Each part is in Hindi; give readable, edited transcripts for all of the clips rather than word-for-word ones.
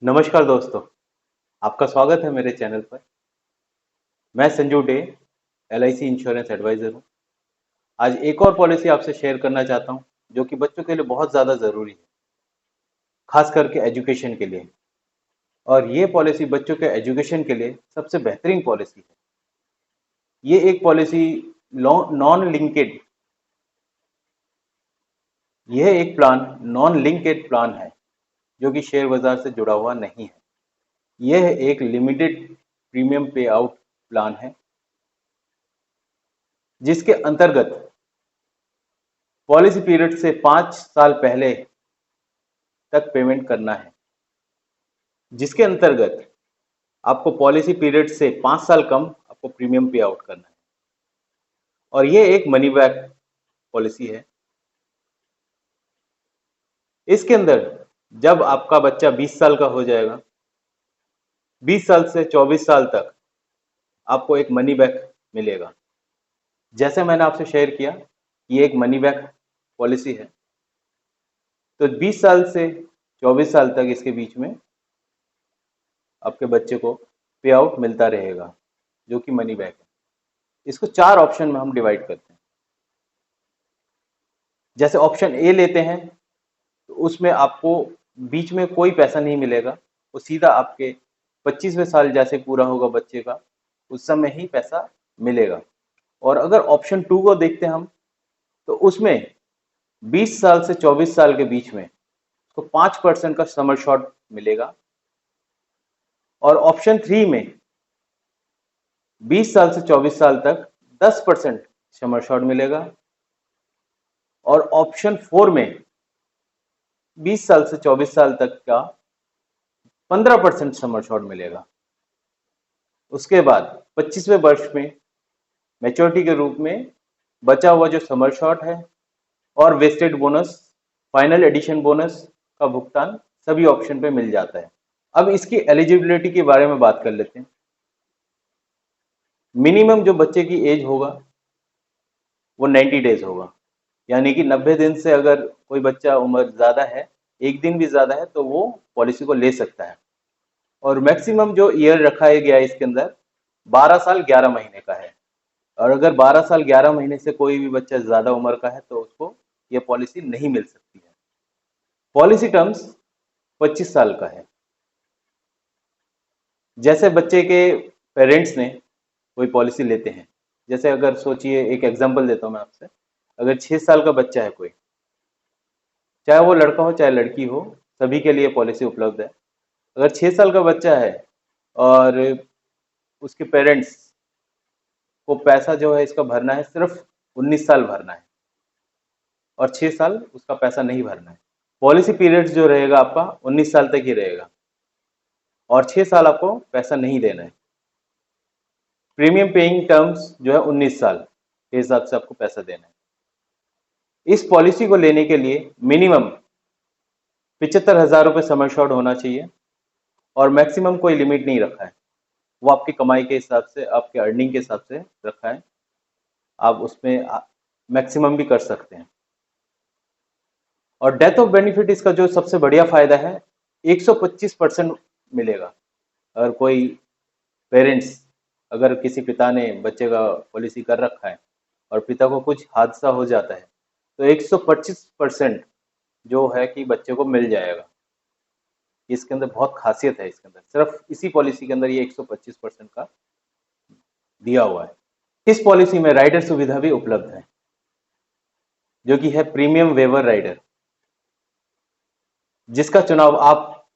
नमस्कार दोस्तों, आपका स्वागत है मेरे चैनल पर। मैं Sanju De, LIC insurance advisor हूँ। आज एक और पॉलिसी आपसे शेयर करना चाहता हूँ, जो कि बच्चों के लिए बहुत ज़्यादा ज़रूरी है, खास करके एजुकेशन के लिए। और ये पॉलिसी बच्चों के एजुकेशन के लिए सबसे बेहतरीन पॉलिसी है। ये एक पॉलिसी नॉन लिंकेड यह एक प्लान नॉन लिंकेड प्लान है, जो कि शेयर बाजार से जुड़ा हुआ नहीं है। यह एक लिमिटेड प्रीमियम पे आउट प्लान है, जिसके अंतर्गत पॉलिसी पीरियड से 5 साल पहले तक पेमेंट करना है। जिसके अंतर्गत आपको पॉलिसी पीरियड से 5 साल कम आपको प्रीमियम पे आउट करना है। और ये एक मनी बैक पॉलिसी है। इसके अंदर जब आपका बच्चा 20 साल का हो जाएगा, 20 साल से 24 साल तक आपको एक मनी बैक मिलेगा। जैसे मैंने आपसे शेयर किया, ये एक मनी बैक पॉलिसी है। तो 20 साल से 24 साल तक इसके बीच में आपके बच्चे को पे आउट मिलता रहेगा, जो कि मनी बैक है। इसको 4 ऑप्शन में हम डिवाइड करते हैं। जैसे ऑप्शन ए लेते हैं, तो उसमें आपको बीच में कोई पैसा नहीं मिलेगा, वो सीधा आपके 25वें साल जैसे पूरा होगा बच्चे का, उस समय ही पैसा मिलेगा। और अगर ऑप्शन 2 को देखते हैं हम, तो उसमें 20 साल से 24 साल के बीच में तो 5% का समर शॉट मिलेगा। और ऑप्शन 3 में 20 साल से 24 साल तक 10% समर शॉट मिलेगा। और ऑप्शन 4 में 20 साल से 24 साल तक का 15% समर शॉट मिलेगा। उसके बाद 25वें वर्ष में मैच्योरिटी के रूप में बचा हुआ जो समर शॉट है और vested bonus, final addition bonus का भुगतान सभी ऑप्शन पे मिल जाता है। अब इसकी एलिजिबिलिटी के बारे में बात कर लेते हैं। मिनिमम जो बच्चे की एज होगा वो 90 डेज होगा, यानी कि 90 दिन से अगर कोई बच्चा उम्र ज़्यादा है, एक दिन भी ज़्यादा है, तो वो पॉलिसी को ले सकता है। और मैक्सिमम जो ईयर रखा गया है इसके अंदर 12 साल 11 महीने का है। और अगर 12 साल 11 महीने से कोई भी बच्चा ज़्यादा उम्र का है, तो उसको ये पॉलिसी नहीं मिल सकती है। पॉलिसी टर्म्स 25 साल का है। जैसे बच्चे के पेरेंट्स ने कोई पॉलिसी लेते हैं, जैसे अगर सोचिए, एक एग्जांपल देता हूँ मैं आपसे। अगर 6 साल का बच्चा है कोई, चाहे वो लड़का हो चाहे लड़की हो, सभी के लिए पॉलिसी उपलब्ध है। अगर 6 साल का बच्चा है और उसके पेरेंट्स को पैसा जो है इसका भरना है, सिर्फ 19 साल भरना है और 6 साल उसका पैसा नहीं भरना है। पॉलिसी पीरियड जो रहेगा आपका 19 साल तक ही रहेगा और 6 साल आपको पैसा नहीं देना है। प्रीमियम पेइंग टर्म्स जो है 19 साल के हिसाब से आपको पैसा देना है। इस पॉलिसी को लेने के लिए मिनिमम 75,000 रुपये समर शॉट होना चाहिए और मैक्सिमम कोई लिमिट नहीं रखा है। वो आपकी कमाई के हिसाब से, आपके अर्निंग के हिसाब से रखा है। आप उसमें मैक्सिमम भी कर सकते हैं। और डेथ ऑफ बेनिफिट इसका जो सबसे बढ़िया फायदा है, 125% मिलेगा। अगर कोई पेरेंट्स, अगर किसी पिता ने बच्चे का पॉलिसी कर रखा है और पिता को कुछ हादसा हो जाता है, तो 125% जो है कि बच्चे को मिल जाएगा। इसके अंदर बहुत खासियत है। इसके अंदर सिर्फ इसी पॉलिसी के अंदर ये 125% का दिया हुआ है। इस पॉलिसी में राइडर सुविधा भी उपलब्ध है, जो कि है प्रीमियम वेवर राइडर, जिसका चुनाव आप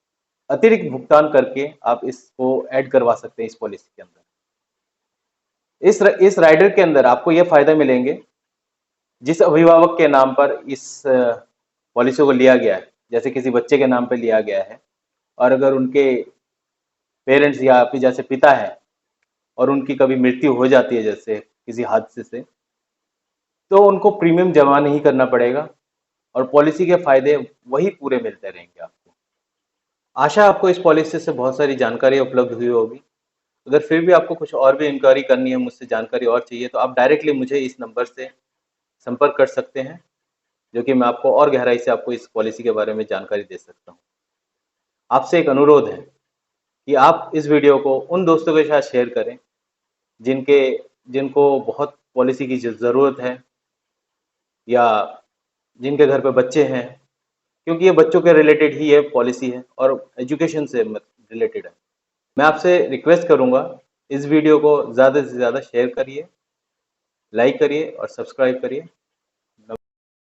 अतिरिक्त भुगतान करके आप इसको ऐड करवा सकते हैं इस पॉलिसी के अंदर। इस राइडर के अंदर आपको यह फायदा मिलेंगे, जिस अभिभावक के नाम पर इस पॉलिसी को लिया गया है, जैसे किसी बच्चे के नाम पर लिया गया है, और अगर उनके पेरेंट्स या आपके जैसे पिता है और उनकी कभी मृत्यु हो जाती है जैसे किसी हादसे से, तो उनको प्रीमियम जमा नहीं करना पड़ेगा और पॉलिसी के फायदे वही पूरे मिलते रहेंगे आपको। आशा आपको इस पॉलिसी से बहुत सारी जानकारी उपलब्ध हुई होगी। अगर फिर भी आपको कुछ और भी इंक्वायरी करनी है, मुझसे जानकारी और चाहिए, तो आप डायरेक्टली मुझे इस नंबर से संपर्क कर सकते हैं, जो कि मैं आपको और गहराई से आपको इस पॉलिसी के बारे में जानकारी दे सकता हूँ। आपसे एक अनुरोध है कि आप इस वीडियो को उन दोस्तों के साथ शेयर करें जिनके जिनको बहुत पॉलिसी की ज़रूरत है, या जिनके घर पे बच्चे हैं, क्योंकि ये बच्चों के रिलेटेड ही ये पॉलिसी है और एजुकेशन से रिलेटेड है। मैं आपसे रिक्वेस्ट करूंगा, इस वीडियो को ज़्यादा से ज़्यादा शेयर करिए, लाइक करिए और सब्सक्राइब करिए।